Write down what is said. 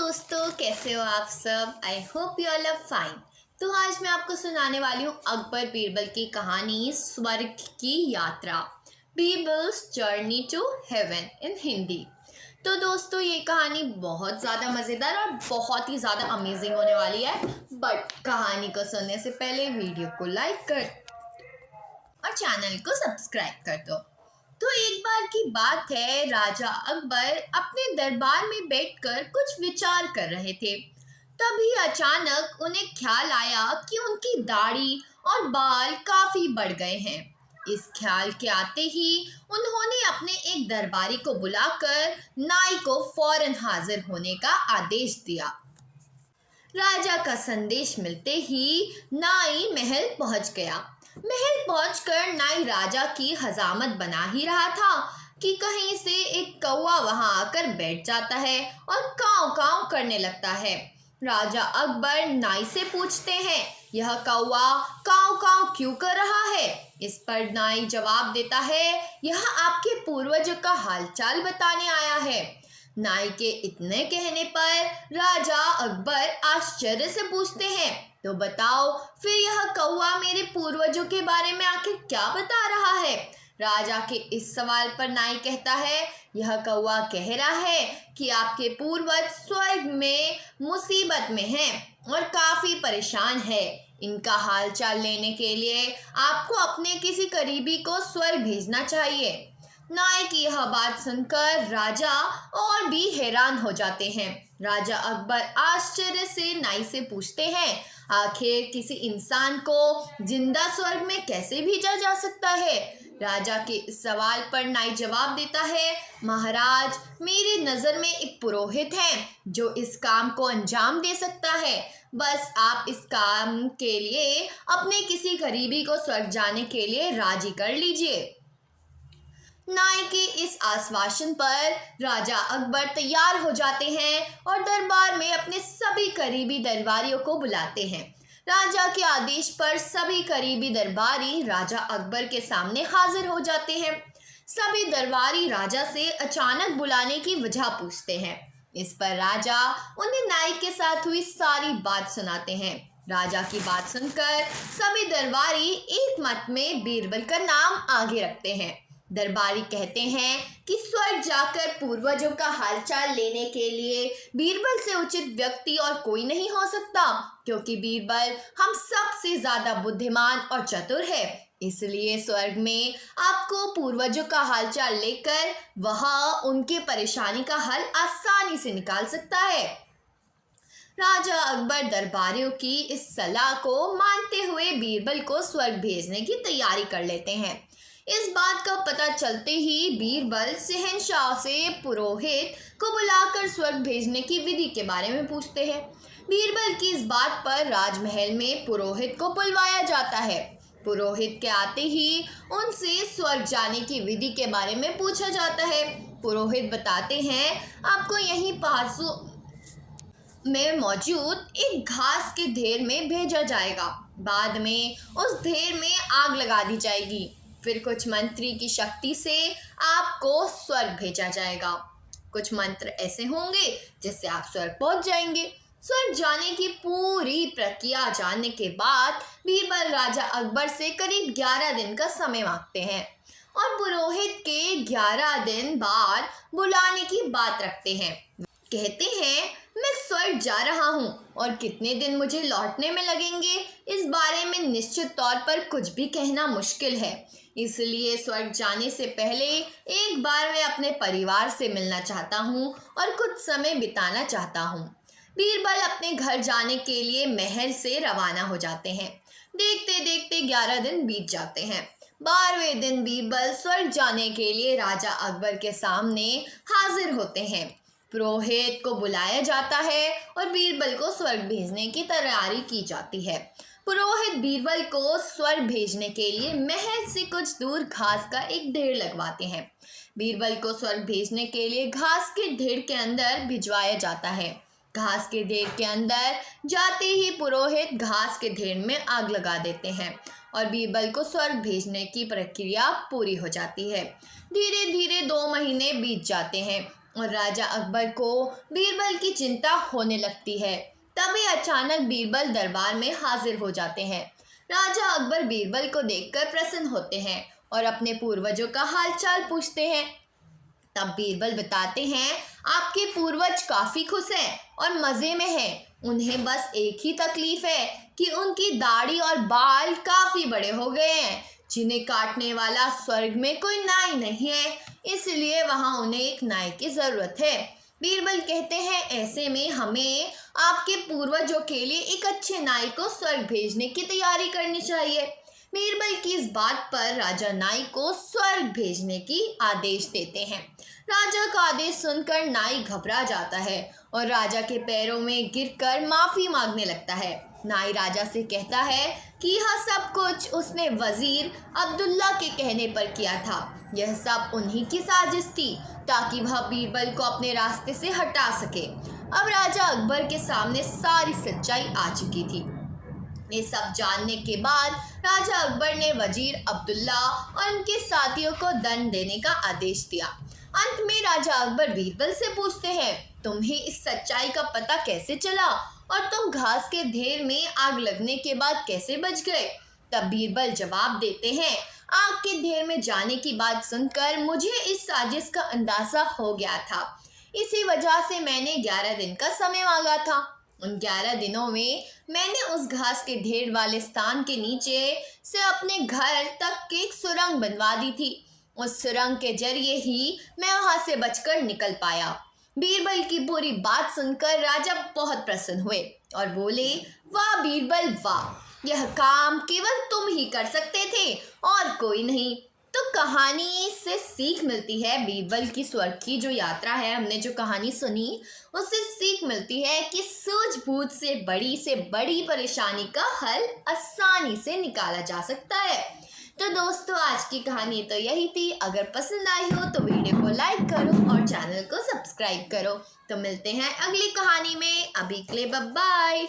दोस्तों, कैसे हो आप सब। I hope you all are fine. तो आज मैं आपको सुनाने वाली हूँ अकबर बीरबल की कहानी स्वर्ग की यात्रा, Birbal's journey to heaven in Hindi. तो दोस्तों, ये कहानी बहुत ज़्यादा मज़ेदार और बहुत ही ज़्यादा अमेजिंग होने वाली है। बट कहानी को सुनने से पहले वीडियो को लाइक कर और चैनल को सब्सक्राइब कर दो। तो एक बार की बात है, राजा अकबर अपने दरबार में बैठकर कुछ विचार कर रहे थे। तभी अचानक उन्हें ख्याल आया कि उनकी दाढ़ी और बाल काफी बढ़ गए हैं। इस ख्याल के आते ही उन्होंने अपने एक दरबारी को बुलाकर नाई को फौरन हाजिर होने का आदेश दिया। राजा का संदेश मिलते ही नाई महल पहुंच गया। महल पहुंचकर नाई राजा की हजामत बना ही रहा था कि कहीं से एक कौवा वहां आकर बैठ जाता है और काव काव करने लगता है। राजा अकबर नाई से पूछते हैं, यह कौवा काव काव क्यों कर रहा है। इस पर नाई जवाब देता है, यह आपके पूर्वजों का हालचाल बताने आया है। नाई के इतने कहने पर राजा अकबर आश्चर्य से पूछते हैं, तो बताओ फिर यह कौवा मेरे पूर्वजों के बारे में आखिर क्या बता रहा है। राजा के इस सवाल पर नाई कहता है, यह कौवा कह रहा है कि आपके पूर्वज स्वर्ग में मुसीबत में हैं और काफी परेशान है। इनका हालचाल लेने के लिए आपको अपने किसी करीबी को स्वर्ग भेजना चाहिए। नाई की यह बात सुनकर राजा और भी हैरान हो जाते हैं। राजा अकबर आश्चर्य से नाई से पूछते हैं, आखिर किसी इंसान को जिंदा स्वर्ग में कैसे भेजा जा सकता है। राजा के इस सवाल पर नाई जवाब देता है, महाराज, मेरी नज़र में एक पुरोहित है जो इस काम को अंजाम दे सकता है। बस आप इस काम के लिए अपने किसी करीबी को स्वर्ग जाने के लिए राजी कर लीजिए। नाई के इस आश्वासन पर राजा अकबर तैयार हो जाते हैं और दरबार में अपने सभी करीबी दरबारियों को बुलाते हैं। राजा के आदेश पर सभी करीबी दरबारी राजा अकबर के सामने हाजिर हो जाते हैं। सभी दरबारी राजा से अचानक बुलाने की वजह पूछते हैं। इस पर राजा उन्हें नाई के साथ हुई सारी बात सुनाते हैं। राजा की बात सुनकर सभी दरबारी एक मत में बीरबल का नाम आगे रखते हैं। दरबारी कहते हैं कि स्वर्ग जाकर पूर्वजों का हालचाल लेने के लिए बीरबल से उचित व्यक्ति और कोई नहीं हो सकता, क्योंकि बीरबल हम सबसे ज्यादा बुद्धिमान और चतुर है। इसलिए स्वर्ग में आपको पूर्वजों का हालचाल लेकर वहां उनके परेशानी का हल आसानी से निकाल सकता है। राजा अकबर दरबारियों की इस सलाह को मानते हुए बीरबल को स्वर्ग भेजने की तैयारी कर लेते हैं। इस बात का पता चलते ही बीरबल शहंशाह से पुरोहित को बुलाकर स्वर्ग भेजने की विधि के बारे में पूछते हैं। बीरबल की इस बात पर राजमहल में पुरोहित को बुलवाया जाता है। पुरोहित के आते ही उनसे स्वर्ग जाने की विधि के बारे में पूछा जाता है। पुरोहित बताते हैं, आपको यहीं पासों में मौजूद एक घास के ढेर में भेजा जाएगा। बाद में उस ढेर में आग लगा दी जाएगी। फिर कुछ मंत्री की शक्ति से आपको स्वर्ग भेजा जाएगा। कुछ मंत्र ऐसे होंगे जिससे आप स्वर्ग पहुंच जाएंगे। स्वर्ग जाने की पूरी प्रक्रिया जानने के बाद बीरबल राजा अकबर से करीब 11 दिन का समय मांगते हैं और पुरोहित के 11 दिन बाद बुलाने की बात रखते हैं। कहते हैं, मैं स्वर्ग जा रहा हूँ और कितने दिन मुझे लौटने में लगेंगे, इस बारे में निश्चित तौर पर कुछ भी कहना मुश्किल है। इसलिए स्वर्ग जाने से पहले एक बार मैं अपने परिवार से मिलना चाहता हूँ और कुछ समय बिताना चाहता हूँ। बीरबल अपने घर जाने के लिए महल से रवाना हो जाते हैं। देखते देखते 11 दिन बीत जाते हैं। 12वें दिन बीरबल स्वर्ग जाने के लिए राजा अकबर के सामने हाजिर होते हैं। पुरोहित को बुलाया जाता है और बीरबल को स्वर्ग भेजने की तैयारी की जाती है। पुरोहित बीरबल को स्वर्ग भेजने के लिए महल से कुछ दूर घास का एक ढेर लगवाते हैं। बीरबल को स्वर्ग भेजने के लिए घास के ढेर के अंदर भिजवाया जाता है। घास के ढेर के अंदर जाते ही पुरोहित घास के ढेर में आग लगा देते हैं और बीरबल को स्वर्ग भेजने की प्रक्रिया पूरी हो जाती है। धीरे धीरे 2 महीने बीत जाते हैं और राजा अकबर को बीरबल की चिंता होने लगती है। तभी अचानक बीरबल दरबार में हाजिर हो जाते हैं। राजा अकबर बीरबल को देखकर प्रसन्न होते हैं और अपने पूर्वजों का हालचाल पूछते हैं। तब बीरबल बताते हैं, आपके पूर्वज काफी खुश हैं और मजे में हैं। उन्हें बस एक ही तकलीफ है कि उनकी दाढ़ी और बाल काफी बड़े हो गए हैं, जिन्हें काटने वाला स्वर्ग में कोई नाई नहीं है, इसलिए वहां उन्हें एक नाई की जरूरत है। बीरबल कहते हैं, ऐसे में हमें आपके पूर्वजों के लिए एक अच्छे नाई को स्वर्ग भेजने की तैयारी करनी चाहिए। बीरबल की इस बात पर राजा नाई को स्वर्ग भेजने की आदेश देते हैं। राजा का आदेश सुनकर नाई घबरा जाता है और राजा के पैरों में गिरकर माफी मांगने लगता है। नाई राजा से कहता है कि यह सब कुछ उसने वजीर अब्दुल्ला के कहने पर किया था। यह सब उन्हीं की साजिश थी ताकि वह बीरबल को अपने रास्ते से हटा सके। अब राजा अकबर के सामने सारी सच्चाई आ चुकी थी। ये सब जानने के बाद राजा अकबर ने वजीर अब्दुल्ला और उनके साथियों को दंड देने का आदेश दिया। अंत में राजा अकबर बीरबल से पूछते हैं, तुम्हें इस सच्चाई का पता कैसे चला और तुम घास के ढेर में आग लगने के बाद कैसे बच गए? तब बीरबल जवाब देते हैं, आग के ढेर में जाने की बात सुनकर मुझे इस साजिश का अंदाजा हो गया था। इसी वजह से मैंने 11 दिन का समय मांगा था। उन 11 दिनों में मैंने उस घास के ढेर वाले स्थान के नीचे से अपने घर तक एक सुरंग बनवा दी थी। उस सुरंग के जरिए ही मैं वहां से बचकर निकल पाया। बीरबल की पूरी बात सुनकर राजा बहुत प्रसन्न हुए और बोले, वाह बीरबल वाह, यह काम केवल तुम ही कर सकते थे और कोई नहीं। तो कहानी से सीख मिलती है, बीरबल की स्वर्ग की जो यात्रा है, हमने जो कहानी सुनी उससे सीख मिलती है कि सूझबूझ से बड़ी परेशानी का हल आसानी से निकाला जा सकता है। तो दोस्तों, आज की कहानी तो यही थी। अगर पसंद आई हो तो वीडियो को लाइक करो और चैनल को सब्सक्राइब करो। तो मिलते हैं अगली कहानी में। अभी के लिए बाय बाय।